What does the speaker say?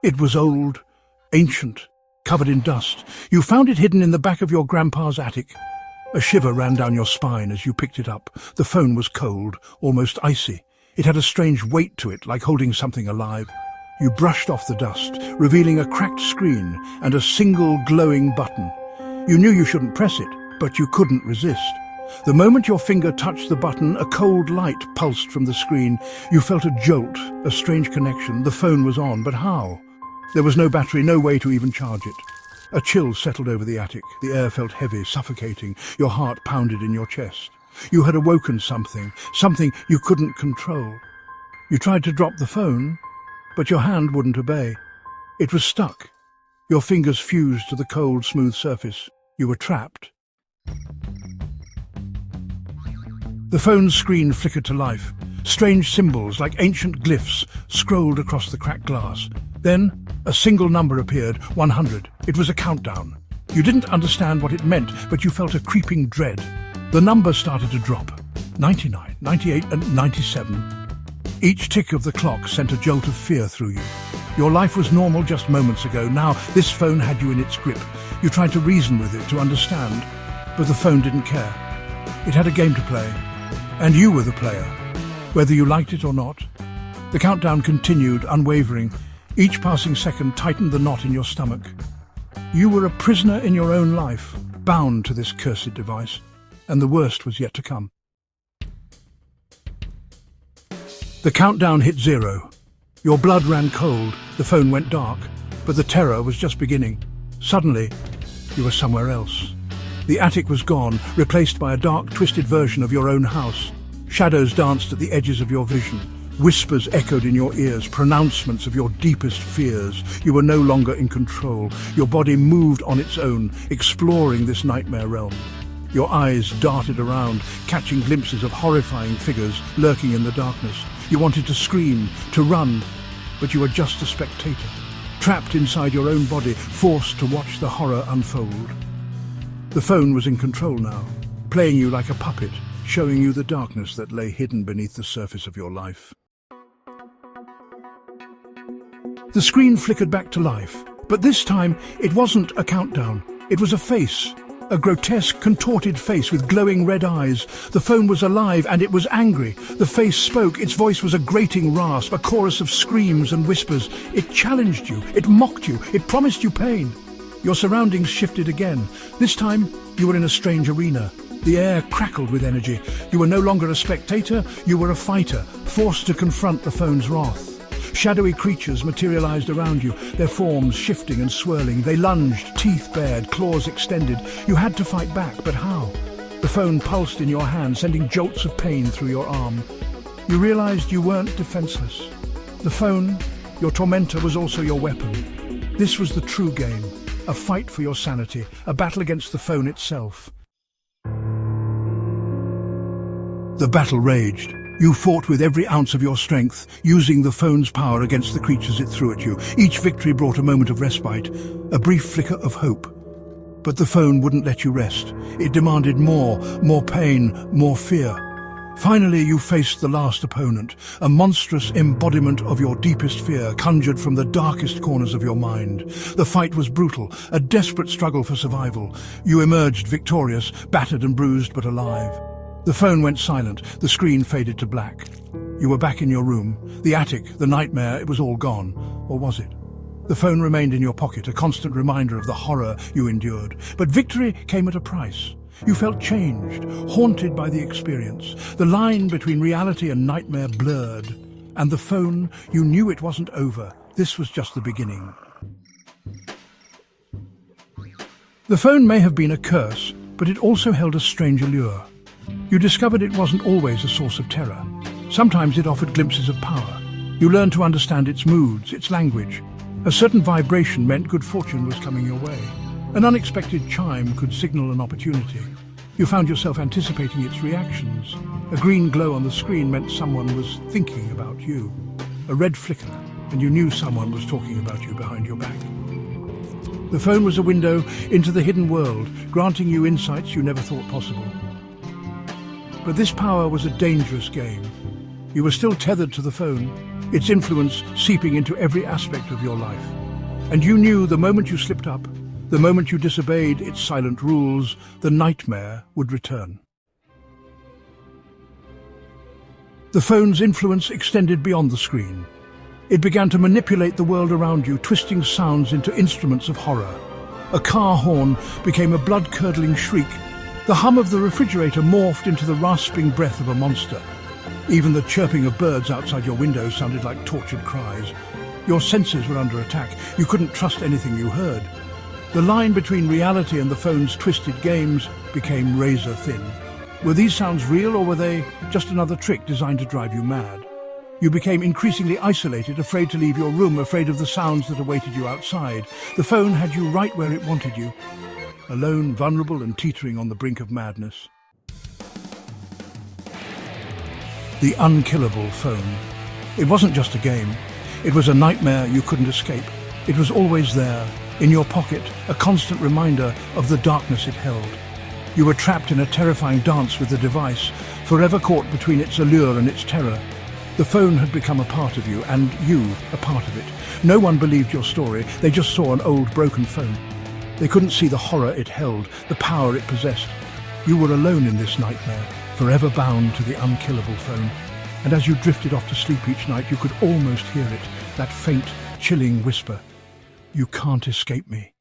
It was old, ancient, covered in dust. You found it hidden in the back of your grandpa's attic. A shiver ran down your spine as you picked it up. The phone was cold, almost icy. It had a strange weight to it, like holding something alive. You brushed off the dust, revealing a cracked screen and a single glowing button. You knew you shouldn't press it, but you couldn't resist. The moment your finger touched the button, a cold light pulsed from the screen. You felt a jolt, a strange connection. The phone was on, but how? There was no battery, no way to even charge it. A chill settled over the attic. The air felt heavy, suffocating. Your heart pounded in your chest. You had awoken something you couldn't control. You tried to drop the phone, but your hand wouldn't obey. It was stuck. Your fingers fused to the cold, smooth surface. You were trapped. The phone's screen flickered to life. Strange symbols, like ancient glyphs, scrolled across the cracked glass. Then, a single number appeared, 100. It was a countdown. You didn't understand what it meant, but you felt a creeping dread. The number started to drop. 99, 98, and 97. Each tick of the clock sent a jolt of fear through you. Your life was normal just moments ago. Now, this phone had you in its grip. You tried to reason with it, to understand, but the phone didn't care. It had a game to play, and you were the player, whether you liked it or not. The countdown continued, unwavering. Each passing second tightened the knot in your stomach. You were a prisoner in your own life, bound to this cursed device, and the worst was yet to come. The countdown hit 0. Your blood ran cold, the phone went dark, but the terror was just beginning. Suddenly, you were somewhere else. The attic was gone, replaced by a dark, twisted version of your own house. Shadows danced at the edges of your vision. Whispers echoed in your ears, pronouncements of your deepest fears. You were no longer in control. Your body moved on its own, exploring this nightmare realm. Your eyes darted around, catching glimpses of horrifying figures lurking in the darkness. You wanted to scream, to run, but you were just a spectator, trapped inside your own body, forced to watch the horror unfold. The phone was in control now, playing you like a puppet, showing you the darkness that lay hidden beneath the surface of your life. The screen flickered back to life, but this time it wasn't a countdown. It was a face, a grotesque, contorted face with glowing red eyes. The phone was alive and it was angry. The face spoke. Its voice was a grating rasp, a chorus of screams and whispers. It challenged you. It mocked you. It promised you pain. Your surroundings shifted again. This time, you were in a strange arena. The air crackled with energy. You were no longer a spectator, you were a fighter, forced to confront the phone's wrath. Shadowy creatures materialized around you, their forms shifting and swirling. They lunged, teeth bared, claws extended. You had to fight back, but how? The phone pulsed in your hand, sending jolts of pain through your arm. You realized you weren't defenseless. The phone, your tormentor, was also your weapon. This was the true game, a fight for your sanity, a battle against the phone itself. The battle raged. You fought with every ounce of your strength, using the phone's power against the creatures it threw at you. Each victory brought a moment of respite, a brief flicker of hope. But the phone wouldn't let you rest. It demanded more pain, more fear. Finally, you faced the last opponent, a monstrous embodiment of your deepest fear, conjured from the darkest corners of your mind. The fight was brutal, a desperate struggle for survival. You emerged victorious, battered and bruised, but alive. The phone went silent, the screen faded to black. You were back in your room. The attic, the nightmare, it was all gone. Or was it? The phone remained in your pocket, a constant reminder of the horror you endured. But victory came at a price. You felt changed, haunted by the experience. The line between reality and nightmare blurred. And the phone, you knew it wasn't over. This was just the beginning. The phone may have been a curse, but it also held a strange allure. You discovered it wasn't always a source of terror. Sometimes it offered glimpses of power. You learned to understand its moods, its language. A certain vibration meant good fortune was coming your way. An unexpected chime could signal an opportunity. You found yourself anticipating its reactions. A green glow on the screen meant someone was thinking about you. A red flicker, and you knew someone was talking about you behind your back. The phone was a window into the hidden world, granting you insights you never thought possible. But this power was a dangerous game. You were still tethered to the phone, its influence seeping into every aspect of your life. And you knew the moment you slipped up, the moment you disobeyed its silent rules, the nightmare would return. The phone's influence extended beyond the screen. It began to manipulate the world around you, twisting sounds into instruments of horror. A car horn became a blood-curdling shriek. The hum of the refrigerator morphed into the rasping breath of a monster. Even the chirping of birds outside your window sounded like tortured cries. Your senses were under attack. You couldn't trust anything you heard. The line between reality and the phone's twisted games became razor thin. Were these sounds real, or were they just another trick designed to drive you mad? You became increasingly isolated, afraid to leave your room, afraid of the sounds that awaited you outside. The phone had you right where it wanted you, alone, vulnerable and teetering on the brink of madness. The unkillable phone. It wasn't just a game. It was a nightmare you couldn't escape. It was always there, in your pocket, a constant reminder of the darkness it held. You were trapped in a terrifying dance with the device, forever caught between its allure and its terror. The phone had become a part of you, and you a part of it. No one believed your story. They just saw an old, broken phone. They couldn't see the horror it held, the power it possessed. You were alone in this nightmare, forever bound to the unkillable phone. And as you drifted off to sleep each night, you could almost hear it, that faint, chilling whisper. You can't escape me.